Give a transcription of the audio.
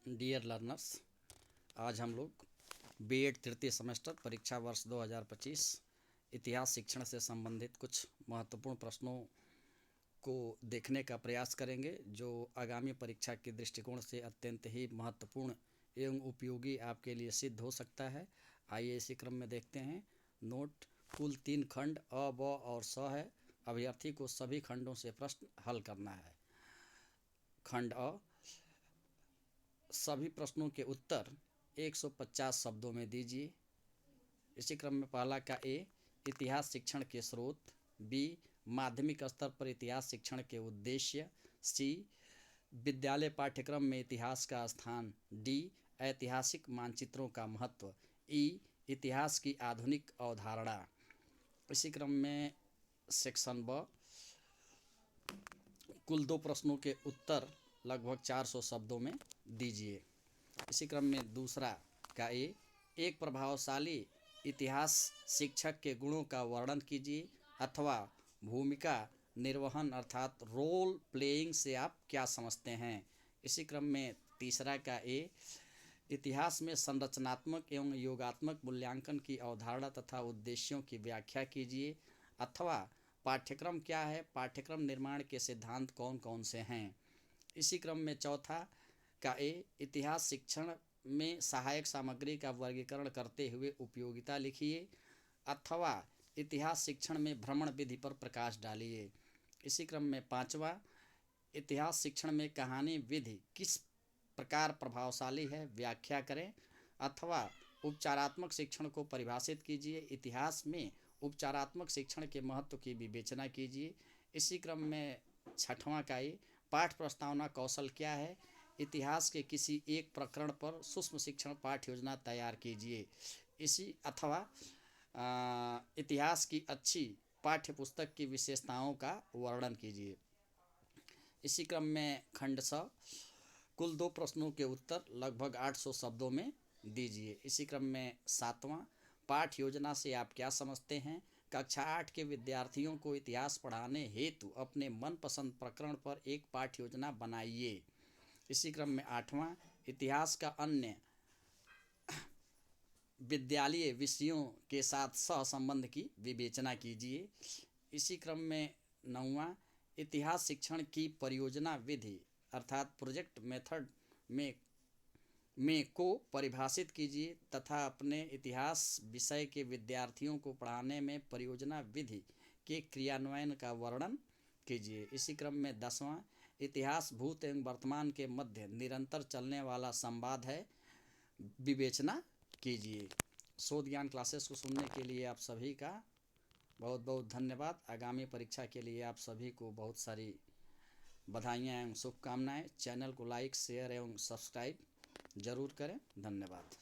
Dear learners, आज हम लोग बीएड तृतीय सेमेस्टर परीक्षा वर्ष 2025 इतिहास शिक्षण से संबंधित कुछ महत्वपूर्ण प्रश्नों को देखने का प्रयास करेंगे, जो आगामी परीक्षा के दृष्टिकोण से अत्यंत ही महत्वपूर्ण एवं उपयोगी आपके लिए सिद्ध हो सकता है। आइए इसी क्रम में देखते हैं। नोट: कुल 3 खंड अ, ब और स है। अभ्यर्थी को सभी खंडों से प्रश्न हल करना है। खंड अ, सभी प्रश्नों के उत्तर 150 शब्दों में दीजिए। इसी क्रम में पहला का ए, इतिहास शिक्षण के स्रोत। बी, माध्यमिक स्तर पर इतिहास शिक्षण के उद्देश्य। सी, विद्यालय पाठ्यक्रम में इतिहास का स्थान। डी, ऐतिहासिक मानचित्रों का महत्व। ई, इतिहास की आधुनिक अवधारणा। इसी क्रम में सेक्शन ब, कुल 2 प्रश्नों के उत्तर लगभग 400 शब्दों में दीजिए। इसी क्रम में दूसरा का ए, एक प्रभावशाली इतिहास शिक्षक के गुणों का वर्णन कीजिए अथवा भूमिका निर्वहन अर्थात रोल प्लेइंग से आप क्या समझते हैं। इसी क्रम में तीसरा का ए, इतिहास में संरचनात्मक एवं योगात्मक मूल्यांकन की अवधारणा तथा उद्देश्यों की व्याख्या कीजिए अथवा पाठ्यक्रम क्या है, पाठ्यक्रम निर्माण के सिद्धांत कौन कौन से हैं। इसी क्रम में चौथा का ए, इतिहास शिक्षण में सहायक सामग्री का वर्गीकरण करते हुए उपयोगिता लिखिए अथवा इतिहास शिक्षण में भ्रमण विधि पर प्रकाश डालिए। इसी क्रम में पांचवा, इतिहास शिक्षण में कहानी विधि किस प्रकार प्रभावशाली है, व्याख्या करें अथवा उपचारात्मक शिक्षण को परिभाषित कीजिए। इतिहास में उपचारात्मक शिक्षण के महत्व की विवेचना कीजिए। इसी क्रम में छठवां का ए, पाठ प्रस्तावना कौशल क्या है, इतिहास के किसी एक प्रकरण पर सूक्ष्म शिक्षण पाठ्य योजना तैयार कीजिए। इसी अथवा इतिहास की अच्छी पाठ्य पुस्तक की विशेषताओं का वर्णन कीजिए। इसी क्रम में खंड स, कुल 2 प्रश्नों के उत्तर लगभग 800 शब्दों में दीजिए। इसी क्रम में सातवां, पाठ योजना से आप क्या समझते हैं। कक्षा 8 के विद्यार्थियों को इतिहास पढ़ाने हेतु अपने मनपसंद प्रकरण पर एक पाठ्य योजना बनाइए। इसी क्रम में आठवां, इतिहास का अन्य विद्यालय विषयों के साथ सहसंबंध की विवेचना कीजिए। इसी क्रम में नौवां, इतिहास शिक्षण की परियोजना विधि अर्थात प्रोजेक्ट मेथड में को परिभाषित कीजिए तथा अपने इतिहास विषय के विद्यार्थियों को पढ़ाने में परियोजना विधि के क्रियान्वयन का वर्णन कीजिए। इसी क्रम में 10वां, इतिहास भूत एवं वर्तमान के मध्य निरंतर चलने वाला संवाद है, विवेचना कीजिए। शोध ज्ञान क्लासेस को सुनने के लिए आप सभी का बहुत बहुत धन्यवाद। आगामी परीक्षा के लिए आप सभी को बहुत सारी बधाइयाँ एवं शुभकामनाएं। चैनल को लाइक, शेयर एवं सब्सक्राइब जरूर करें। धन्यवाद।